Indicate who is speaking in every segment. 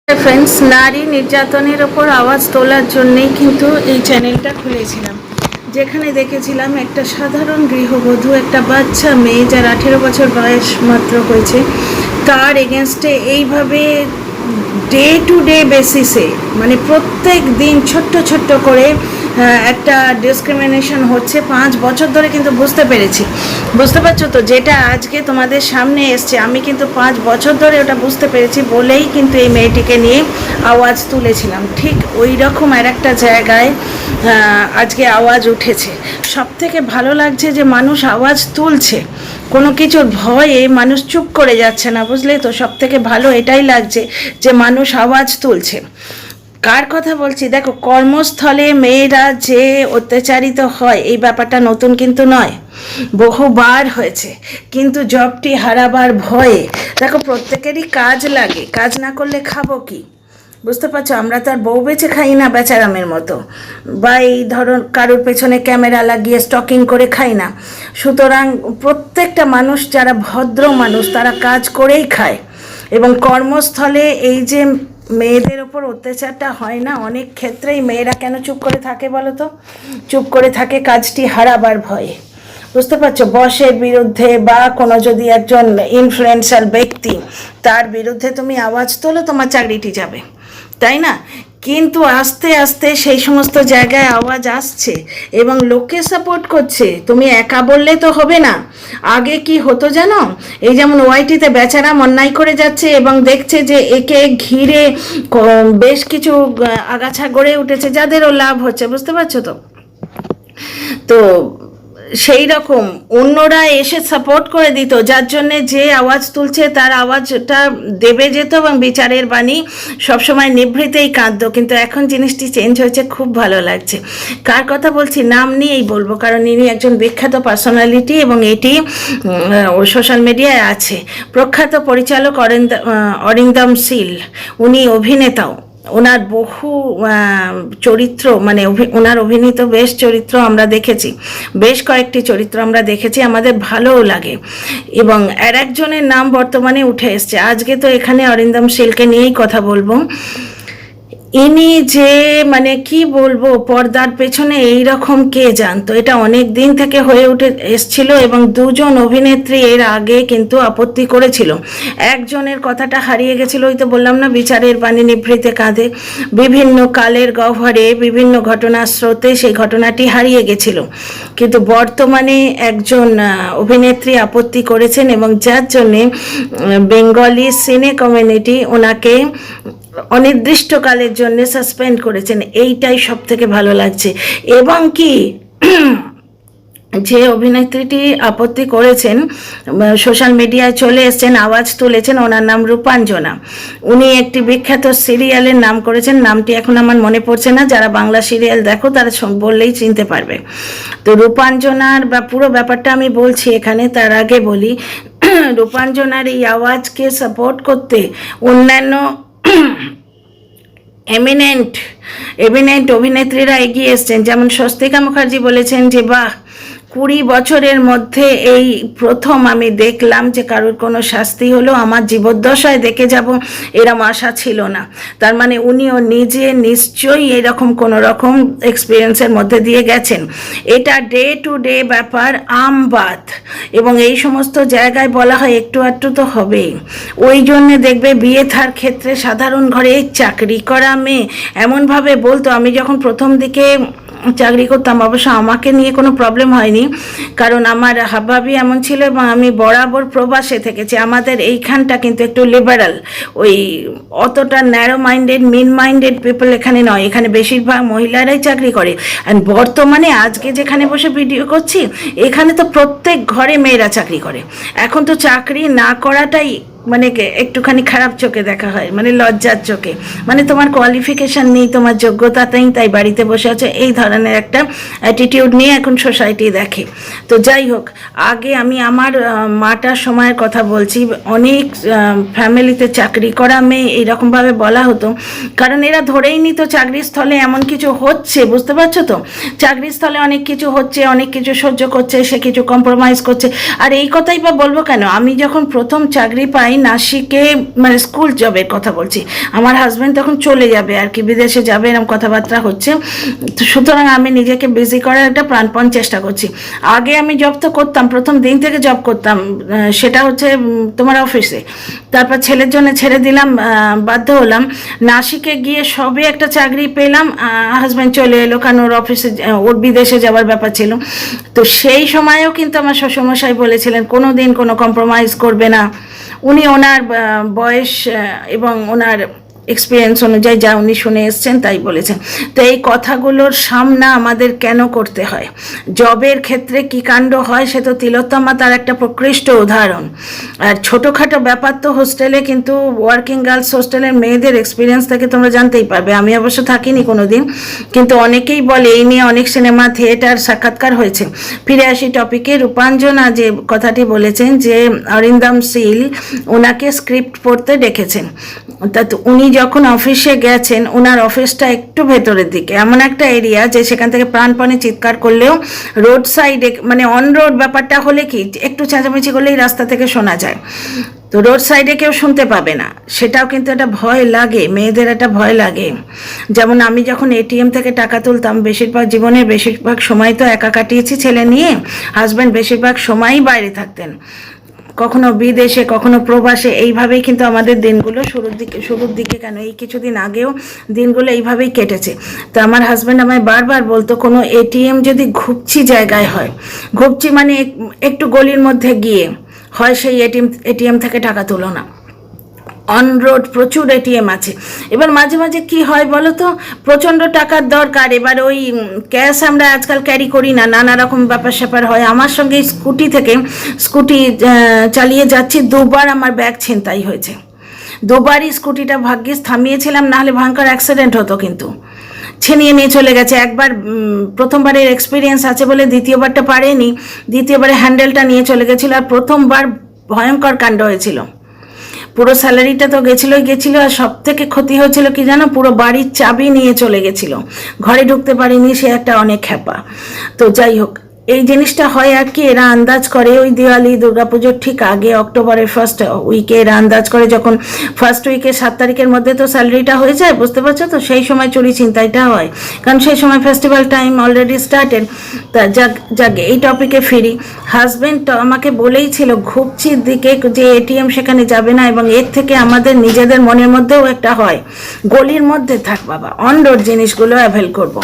Speaker 1: Friends, নারী নির্যাতনের ওপর আওয়াজ তোলার জন্যেই কিন্তু এই চ্যানেলটা খুলেছিলাম, যেখানে দেখেছিলাম একটা সাধারণ গৃহবধূ, একটা বাচ্চা মেয়ে যার 18 বছর বয়স মাত্র হয়েছে, তার এগেনস্টে এইভাবে ডে টু ডে বেসিসে, মানে প্রত্যেক দিন ছোট্ট ছোট্ট করে একটা ডিসক্রিমিনেশন হচ্ছে। 5 বছর ধরে কিন্তু বুঝতে পারছো তো, যেটা আজকে তোমাদের সামনে এসছে, আমি কিন্তু 5 বছর ধরে ওটা বুঝতে পেরেছি বলেই কিন্তু এই মেয়েটিকে নিয়ে আওয়াজ তুলেছিলাম। ঠিক ওই রকম আর একটা জায়গায় আজকে আওয়াজ উঠেছে। সব থেকে ভালো লাগছে যে মানুষ আওয়াজ তুলছে, কোনো কিছুর ভয়ে মানুষ চুপ করে যাচ্ছে না, বুঝলে তো। সব থেকে ভালো এটাই লাগছে যে মানুষ আওয়াজ তুলছে। কার কথা বলছি দেখো, কর্মস্থলে মেয়েরা যে অত্যাচারিত হয়, এই ব্যাপারটা নতুন কিন্তু নয়, বহুবার হয়েছে। কিন্তু জবটি হারাবার ভয়ে, দেখো প্রত্যেকেরই কাজ লাগে, কাজ না করলে খাবো কি, বুঝতে পারছো। আমরা তো আর বউ বেচে খাই না বেচারামের মতো, বা এই ধরো কারোর পেছনে ক্যামেরা লাগিয়ে স্টকিং করে খাই না। সুতরাং প্রত্যেকটা মানুষ, যারা ভদ্র মানুষ, তারা কাজ করেই খায়। এবং কর্মস্থলে এই যে মেয়েদের ওপর অত্যাচারটা হয় না, অনেক ক্ষেত্রেই মেয়েরা কেন চুপ করে থাকে বলো তো? চুপ করে থাকে কাজটি হারাবার ভয়ে, বুঝতে পারছো। বসের বিরুদ্ধে বা কোনো যদি একজন ইনফ্লুয়েন্সার ব্যক্তি, তার বিরুদ্ধে তুমি আওয়াজ তোলো, তোমার চাকরিটি যাবে, তাই না? কিন্তু আস্তে আস্তে সেই সমস্ত জায়গায় আওয়াজ আসছে এবং লোকে সাপোর্ট করছে। তুমি একা বললে তো হবে না। আগে কি হতো জানো, এই যেমন ওয়াইটিতে বেচারাম অন্যায় করে যাচ্ছে এবং দেখছে যে একে ঘিরে বেশ কিছু আগাছা গড়ে উঠেছে, যাদেরও লাভ হচ্ছে, বুঝতে পারছো তো। তো সেই রকম অন্যরা এসে সাপোর্ট করে দিত, যার জন্যে যে আওয়াজ তুলছে তার আওয়াজটা দেবে যেত এবং বিচারের বাণী সবসময় নিভৃতেই কাঁদত। কিন্তু এখন জিনিসটি চেঞ্জ হয়েছে, খুব ভালো লাগছে। কার কথা বলছি নাম নিয়েই বলবো, কারণ ইনি একজন বিখ্যাত পার্সোনালিটি এবং এটি সোশ্যাল মিডিয়ায় আছে। প্রখ্যাত পরিচালক অরিন্দম শীল, উনি অভিনেতাও। ওনার বহু চরিত্র, মানে ওনার অভিনীত বেশ চরিত্র আমরা দেখেছি, বেশ কয়েকটি চরিত্র আমরা দেখেছি, আমাদের ভালোও লাগে। এবং আর একজনের নাম বর্তমানে উঠে এসছে, আজকে তো এখানে অরিন্দম শীলকে নিয়েই কথা বলবো। ইনি যে মানে কি বলবো, পর্দার পেছনে এই রকম কে জানতো, এটা অনেক দিন থেকে হয়ে উঠে এসছিল এবং দুজন অভিনেত্রী এর আগে কিন্তু আপত্তি করেছিল। একজনের কথাটা হারিয়ে গেছিল, ওই তো বললাম না, বিচারের বাণী নিভৃতে কাঁধে। বিভিন্ন কালের গহ্বরে, বিভিন্ন ঘটনার স্রোতে সেই ঘটনাটি হারিয়ে গেছিল। কিন্তু বর্তমানে একজন অভিনেত্রী আপত্তি করেছেন এবং যার জন্যে বেঙ্গলি সিনে কমিউনিটি ওনাকে অনির্দিষ্টকালের জন্য সাসপেন্ড করেছেন। এইটাই সব থেকে ভালো লাগছে। এবং কি যে অভিনেত্রীটি আপত্তি করেছেন, সোশ্যাল মিডিয়ায় চলে এসছেন, আওয়াজ তুলেছেন, ওনার নাম রূপাঞ্জনা। উনি একটি বিখ্যাত সিরিয়ালের নাম করেছেন, নামটি এখন আমার মনে পড়ছে না, যারা বাংলা সিরিয়াল দেখো তারা বললেই চিনতে পারবে। তো রূপাঞ্জনার বা পুরো ব্যাপারটা আমি বলছি এখানে, তার আগে বলি রূপাঞ্জনার এই আওয়াজকে সাপোর্ট করতে অন্যান্য এমিনেন্ট অভিনেত্রীরা এগিয়ে এসছেন। যেমন স্বস্তিকা মুখার্জি বলেছেন যে বাহ, 20 বছরের মধ্যে এই প্রথম আমি দেখলাম যে কারোর কোনো শাস্তি হলো, আমার জীবদ্দশায় দেখে যাব এরম আশা ছিল না। তার মানে উনিও নিজে নিশ্চয়ই এরকম কোনো রকম এক্সপিরিয়েন্সের মধ্যে দিয়ে গেছেন। এটা ডে টু ডে ব্যাপার, আমবাদ, এবং এই সমস্ত জায়গায় বলা হয় একটু আধটু তো হবেই। ওই জন্যে দেখবে বিয়ে থার ক্ষেত্রে সাধারণ ঘরে চাকরি করা মেয়ে এমনভাবে বলতো। আমি যখন প্রথম দিকে চাকরি করতাম, অবশ্য আমাকে নিয়ে কোনো প্রবলেম হয়নি, কারণ আমার হাবভাবি এমন ছিল এবং আমি বরাবর প্রবাসে থেকেছি। আমাদের এইখানটা কিন্তু একটু লিবারাল, ওই অতটা ন্যারো মাইন্ডেড মিন মাইন্ডেড পিপল এখানে নয়, এখানে বেশিরভাগ মহিলারাই চাকরি করে। অ্যান্ড বর্তমানে আজকে যেখানে বসে ভিডিও করছি, এখানে তো প্রত্যেক ঘরে মেয়েরা চাকরি করে। এখন তো চাকরি না করাটাই মানে একটুখানি খারাপ চোখে দেখা হয়, মানে লজ্জার চোখে, মানে তোমার কোয়ালিফিকেশান নেই, তোমার যোগ্যতা নেই, তাই বাড়িতে বসে আছো, এই ধরনের একটা অ্যাটিটিউড নিয়ে এখন সোসাইটি দেখে। তো যাই হোক, আগে আমি আমার মাটার সময়ের কথা বলছি, অনেক ফ্যামিলিতে চাকরি করা মেয়ে এইরকমভাবে বলা হতো, কারণ এরা ধরেই নিত চাকরিস্থলে এমন কিছু হচ্ছে, বুঝতে পারছো তো। চাকরিস্থলে অনেক কিছু হচ্ছে, অনেক কিছু সহ্য করছে, সে কিছু কম্প্রোমাইজ করছে। আর এই কথাই বা বলবো কেন, আমি যখন প্রথম চাকরি পাই নাসিকে, মানে স্কুল জবের কথা বলছি, আমার হাজব্যান্ড তখন চলে যাবে আর কি, বিদেশে যাবে এরকম কথাবার্তা হচ্ছে। তো সুতরাং আমি নিজেকে বিজি করার একটা প্রাণপণ চেষ্টা করছি। আগে আমি জব তো করতাম, প্রথম দিন থেকে জব করতাম, সেটা হচ্ছে তোমার অফিসে। তারপর ছেলের জন্য ছেড়ে দিলাম, বাধ্য হলাম। নাসিকে গিয়ে সবে একটা চাকরি পেলাম, হাজব্যান্ড চলে এলো, কারণ ওর অফিসে, ওর বিদেশে যাওয়ার ব্যাপার ছিল। তো সেই সময়েও কিন্তু আমার শ্বশুরমশাই বলেছিলেন কোনো দিন কোনো কম্প্রোমাইজ করবে না। উনি ওনার বয়স এবং ওনার এক্সপিরিয়েন্স অনুযায়ী যা উনি শুনে এসছেন তাই বলেছেন। তো এই কথাগুলোর সামনা আমাদের কেন করতে হয়? জবের ক্ষেত্রে কী কাণ্ড হয় সে তো তিলোত্তমা তার একটা প্রকৃষ্ট উদাহরণ। আর ছোটোখাটো ব্যাপার তো হোস্টেলে, কিন্তু ওয়ার্কিং গার্লস হোস্টেলের মেয়েদের এক্সপিরিয়েন্স থেকে তোমরা জানতেই পারবে। আমি অবশ্য থাকিনি কোনো দিন, কিন্তু অনেকেই বলে, এই নিয়ে অনেক সিনেমা, থিয়েটার, সাক্ষাৎকার হয়েছে। ফিরে আসি টপিকে। রূপাঞ্জনা যে কথাটি বলেছেন যে অরিন্দম শীল ওনাকে স্ক্রিপ্ট পড়তে ডেকেছেন, তা উনি যখন অফিসে গেছেন, ওনার অফিসটা একটু ভেতরের দিকে, এমন একটা এরিয়া যে সেখান থেকে প্রাণপণে চিৎকার করলেও রোড সাইডে, মানে অন রোড ব্যাপারটা হলে কি একটু চেঁচামেচি করলেই রাস্তা থেকে শোনা যায়, তো রোড সাইডে কেউ শুনতে পাবে না। সেটাও কিন্তু একটা ভয় লাগে, মেয়েদের একটা ভয় লাগে। যেমন আমি যখন এটিএম থেকে টাকা তুলতাম, জীবনের বেশিরভাগ সময় তো একা কাটিয়েছি ছেলে নিয়ে, হাজব্যান্ড বেশিরভাগ সময়ই বাইরে থাকতেন, কখনো বিদেশে কখনো প্রবাসে। এইভাবেই কিন্তু আমাদের দিনগুলো শুরুর দিকে কেন, এই কিছুদিন আগেও দিনগুলো এইভাবেই কেটেছে। তো আমার হাজব্যান্ড আমায় বারবার বলতো, কোনো এটিএম যদি ঘুপচি জায়গায় হয়, ঘুপচি মানে একটু গলির মধ্যে গিয়ে হয়, সেই এটিএম থেকে টাকা তোলো না। অন রোড প্রচুর এটিএম আছে। এবার মাঝে মাঝে কি হয় বলো তো, প্রচণ্ড টাকার দরকার, এবার ওই ক্যাশ আমরা আজকাল ক্যারি করি না, নানা রকম ব্যাপার স্যাপার হয়। আমার সঙ্গে স্কুটি চালিয়ে যাচ্ছি, দুবার আমার ব্যাগ ছিনতাই হয়েছে। দুবারই স্কুটিটা ভাগ্যিস থামিয়েছিলাম, নাহলে ভয়ঙ্কর অ্যাক্সিডেন্ট হতো। কিন্তু ছিনিয়ে নিয়ে চলে গেছে। একবার প্রথমবারের এক্সপিরিয়েন্স আছে বলে দ্বিতীয়বারটা পারেনি, দ্বিতীয়বারে হ্যান্ডেলটা নিয়ে চলে গেছিলো। আর প্রথমবার ভয়ঙ্কর কাণ্ড হয়েছিল, পুরো স্যালারিটা তো গেছিলো, আর সব থেকে ক্ষতি হয়েছিল কি জানো, পুরো বাড়ির চাবি নিয়ে চলে গেছিল, ঘরে ঢুকতে পারিনি, সে একটা অনেক খ্যাপা। তো যাই হোক, এই জিনিসটা হয় আর কি, এরা আন্দাজ করে ওই দিওয়ালি দুর্গাপুজোর ঠিক আগে, অক্টোবরের ফার্স্ট উইকে এরা আন্দাজ করে, যখন ফার্স্ট উইকে 7 তারিখের মধ্যে তো স্যালারিটা হয়ে যায়, বুঝতে পারছো তো, সেই সময় চুরি ছিনতাইটা হয়, কারণ সেই সময় ফেস্টিভ্যাল টাইম অলরেডি স্টার্টেড। তা যাক এই টপিকে ফিরি। হাজব্যান্ড তো আমাকে বলেই ছিল ঘুপচির দিকে যে এটিএম, সেখানে যাবে না, এবং এর থেকে আমাদের নিজেদের মনের মধ্যেও একটা হয়, গলির মধ্যে থাক বাবা, অন রোড জিনিসগুলো অ্যাভেল করবো।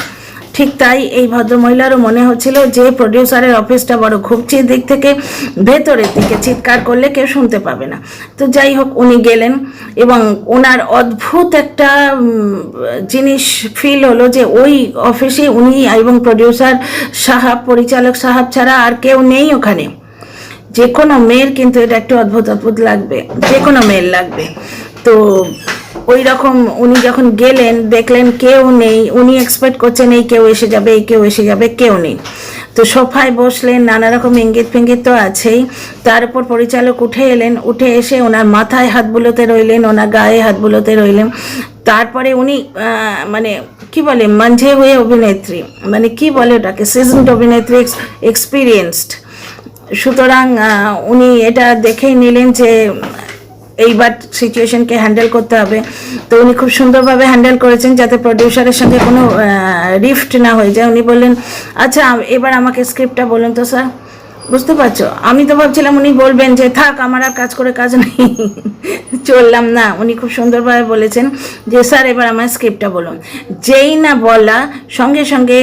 Speaker 1: ঠিক তাই এই ভদ্রমহিলারও মনে হচ্ছিল যে প্রডিউসারের অফিসটা বড় ঘুপচির দিক থেকে, ভেতরের দিকে চিৎকার করলে কেউ শুনতে পাবে না। তো যাই হোক, উনি গেলেন এবং ওনার অদ্ভুত একটা জিনিস ফিল হলো যে ওই অফিসে উনি এবং প্রডিউসার সাহাব, পরিচালক সাহাব ছাড়া আর কেউ নেই ওখানে। যে কোনো মেয়ের কিন্তু এটা একটু অদ্ভুত লাগবে, যে কোনো মেয়ের লাগবে। তো ওই রকম উনি যখন গেলেন, দেখলেন কেউ নেই, উনি এক্সপেক্ট করছেন এই কেউ এসে যাবে, কেউ নেই। তো সোফায় বসলেন, নানা রকম ইঙ্গিত ফিঙ্গিত তো আছেই। তার উপর পরিচালক উঠে এলেন, উঠে এসে ওনার মাথায় হাত বুলোতে রইলেন, ওনার গায়ে হাত বুলোতে রইলেন। তারপরে উনি মানে কি বলে, মাঝে হয়ে অভিনেত্রী, মানে কি বলে ওটাকে, সিজনড অভিনেত্রী, এক্সপিরিয়েন্সড। সুতরাং উনি এটা দেখেই নিলেন যে এইবার সিচুয়েশনকে হ্যান্ডেল করতে হবে। তো উনি খুব সুন্দরভাবে হ্যান্ডেল করেছেন, যাতে প্রডিউসারের সঙ্গে কোনো রিফট না হয়ে যায়। উনি বললেন, আচ্ছা এবার আমাকে স্ক্রিপ্টটা বলুন তো স্যার। বুঝতে পারছো, আমি তো ভাবছিলাম উনি বলবেন যে থাক, আমার আর কাজ নেই, চললাম না। উনি খুব সুন্দরভাবে বলেছেন যে স্যার এবার আমার স্ক্রিপ্টটা বলুন। যেই না বলা, সঙ্গে সঙ্গে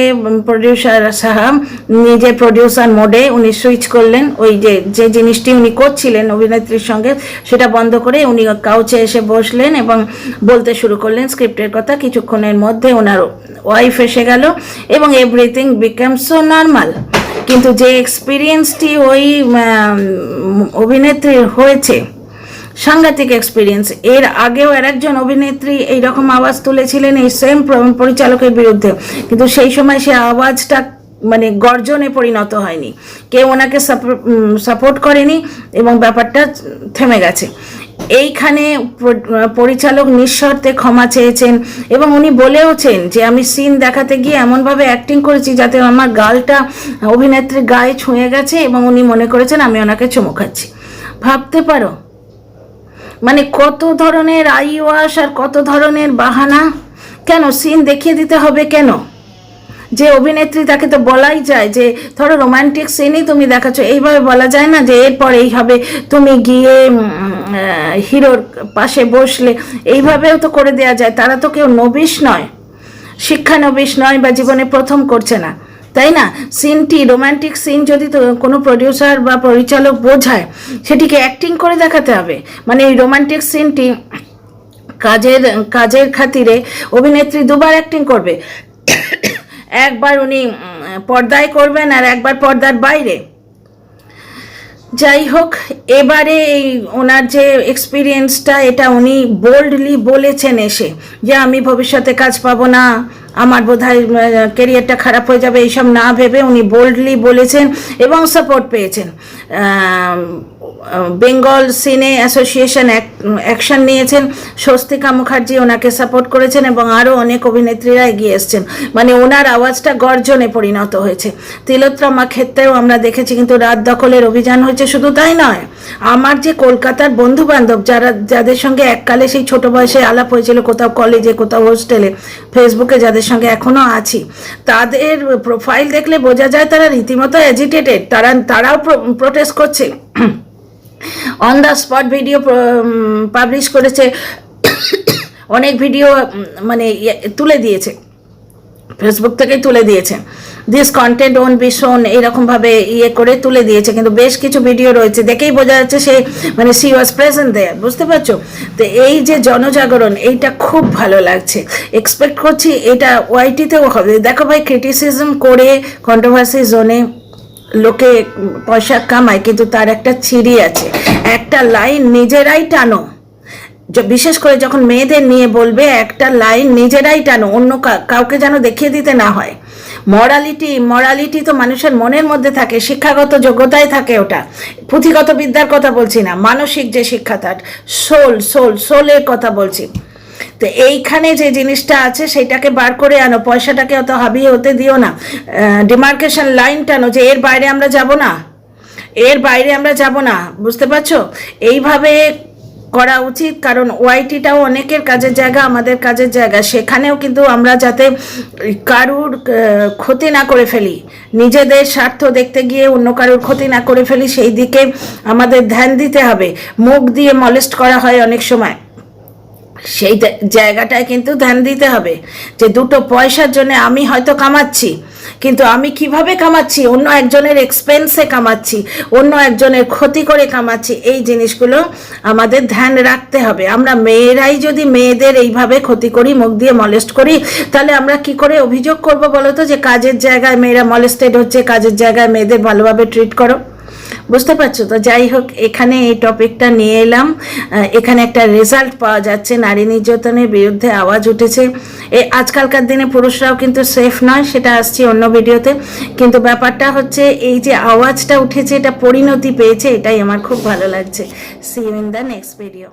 Speaker 1: প্রডিউসার সাহেব নিজে প্রডিউসার মোডে উনি সুইচ করলেন। ওই যে জিনিসটি উনি করছিলেন অভিনেত্রীর সঙ্গে, সেটা বন্ধ করে উনি কাউচে এসে বসলেন এবং বলতে শুরু করলেন স্ক্রিপ্টের কথা। কিছুক্ষণের মধ্যে ওনার ওয়াইফ এসে গেল এবং এভরিথিং বিকাম সো নর্মাল। কিন্তু যে এক্সপিরিয়েন্সটি ওই অভিনেত্রীর হয়েছে, সাংঘাতিক এক্সপিরিয়েন্স। এর আগেও একজন অভিনেত্রী এইরকম আওয়াজ তুলেছিলেন এই সেম পরিচালকের বিরুদ্ধে, কিন্তু সেই সময় সে আওয়াজটা মানে গর্জনে পরিণত হয়নি, কেউ ওনাকে সাপোর্ট করেনি এবং ব্যাপারটা থেমে গেছে। এইখানে পরিচালক নিঃশর্তে ক্ষমা চেয়েছেন এবং উনি বলেওছেন যে আমি সিন দেখাতে গিয়ে এমনভাবে অ্যাক্টিং করেছি যাতে আমার গালটা অভিনেত্রীর গায়ে ছুঁয়ে গেছে এবং উনি মনে করেছেন আমি ওনাকে চুমু খাচ্ছি। ভাবতে পারো, মানে কত ধরনের আইওয়াশ আর কত ধরনের বাহানা। কেন সিন দেখিয়ে দিতে হবে কেন? যে অভিনেত্রী তাকে তো বলাই যায় যে ধরো রোমান্টিক সিনই তুমি দেখাচ্ছ, এইভাবে বলা যায় না যে এরপর এই হবে, তুমি গিয়ে হিরোর পাশে বসলে, এইভাবেও তো করে দেওয়া যায়। তারা তো কেউ নবিশ নয়, শিক্ষানবিশ নয়, বা জীবনে প্রথম করছে না, তাই না? সিনটি রোমান্টিক সিন যদি তো কোনো প্রডিউসার বা পরিচালক বোঝায়, সেটিকে অ্যাক্টিং করে দেখাতে হবে। মানে এই রোমান্টিক সিনটি কাজের খাতিরে অভিনেত্রী দুবার অ্যাক্টিং করবে, একবার উনি পর্দায় করবেন আর একবার পর্দার বাইরে। যাই হোক, এবারে এই ওনার যে এক্সপিরিয়েন্সটা, এটা উনি বোল্ডলি বলেছেন এসে, যে আমি ভবিষ্যতে কাজ পাবো না, আমার বোধহয় কেরিয়ারটা খারাপ হয়ে যাবে, এইসব না ভেবে উনি বোল্ডলি বলেছেন এবং সাপোর্ট পেয়েছেন। বেঙ্গল সিনে অ্যাসোসিয়েশন অ্যাকশন নিয়েছেন, স্বস্তিকা মুখার্জি ওনাকে সাপোর্ট করেছেন এবং আরও অনেক অভিনেত্রীরা এগিয়ে এসছেন। মানে ওনার আওয়াজটা গর্জনে পরিণত হয়েছে। তিলোত্তমার ক্ষেত্রেও আমরা দেখেছি, কিন্তু রাত দখলের অভিযান হয়েছে। শুধু তাই নয়, আমার যে কলকাতার বন্ধু বান্ধব যাদের সঙ্গে এককালে সেই ছোট বয়সে আলাপ হয়েছিল, কোথাও কলেজে কোথাও হোস্টেলে, ফেসবুকে যাদের সঙ্গে এখনও আছি, তাদের প্রোফাইল দেখলে বোঝা যায় তারা রীতিমতো অ্যাজিটেটেড। তারাও প্রোটেস্ট করছে, on the spot video publish করেছে, অনেক ভিডিও মানে তুলে দিয়েছে, ফেসবুক থেকেই তুলে দিয়েছে। দিস কন্টেন্ট ওন বি শোন, এইরকমভাবে করে তুলে দিয়েছে। কিন্তু বেশ কিছু ভিডিও রয়েছে, দেখেই বোঝা যাচ্ছে সে মানে সি ওয়াজ প্রেজেন্ট দেয়ার, বুঝতে পারছো? তো এই যে জনজাগরণ, এইটা খুব ভালো লাগছে। এক্সপেক্ট করছি এটা ওয়াইটিতেও হবে। দেখো ভাই, ক্রিটিসিজম করে কন্ট্রোভার্সি জোনে লোকে পয়সা কামায়, কিন্তু তার একটা ছিরি আছে, একটা লাইন নিজেরাই টানো। বিশেষ করে যখন মেয়েদের নিয়ে বলবে, একটা লাইন নিজেরাই টানো, অন্য কাউকে যেন দেখিয়ে দিতে না হয়। মরালিটি তো মানুষের মনের মধ্যে থাকে, শিক্ষাগত যোগ্যতায় থাকে, ওটা পুঁথিগত বিদ্যার কথা বলছি না, মানসিক যে শিক্ষা, তার সোলের কথা বলছি। তো এইখানে যে জিনিসটা আছে সেটাকে বার করে আনো, পয়সাটাকে অত হাবিয়ে হতে দিও না। ডিমার্কেশন লাইন টানো যে এর বাইরে আমরা যাব না, বুঝতে পারছো? এইভাবে করা উচিত। কারণ ওয়াইটিটাও অনেকের কাজের জায়গা, আমাদের কাজের জায়গা, সেখানেও কিন্তু আমরা যাতে কারুর ক্ষতি না করে ফেলি, নিজেদের স্বার্থ দেখতে গিয়ে অন্য কারুর ক্ষতি না করে ফেলি, সেই দিকে আমাদের ধ্যান দিতে হবে। মুখ দিয়ে মলেস্ট করা হয় অনেক সময়, সেই জায়গাটায় কিন্তু ধ্যান দিতে হবে যে দুটো পয়সার জন্য আমি হয়তো কামাচ্ছি, কিন্তু আমি কিভাবে কামাচ্ছি, অন্য একজনের এক্সপেন্সে কামাচ্ছি, অন্য একজনের ক্ষতি করে কামাচ্ছি, এই জিনিসগুলো আমাদের ধ্যান রাখতে হবে। আমরা মেয়েরাই যদি মেয়েদের এইভাবে ক্ষতি করি, মুখ দিয়ে মলেস্ট করি, তাহলে আমরা কি করে অভিযোগ করবো বলো তো যে কাজের জায়গায় মেয়েরা মলেস্টেড হচ্ছে, কাজের জায়গায় মেয়েদের ভালোভাবে ট্রিট করো? বুঝতে পারছো তো? যাই হোক, এখানে এই টপিকটা নিয়ে এলাম। এখানে একটা রেজাল্ট পাওয়া যাচ্ছে, নারী নির্যাতনের বিরুদ্ধে আওয়াজ উঠেছে। আজকালকার দিনে পুরুষরাও কিন্তু সেফ নয়, সেটা আসছে অন্য ভিডিওতে। কিন্তু ব্যাপারটা হচ্ছে এই যে আওয়াজটা উঠেছে, এটা পরিণতি পেয়েছে, এটাই আমার খুব ভালো লাগছে। See you in the next video.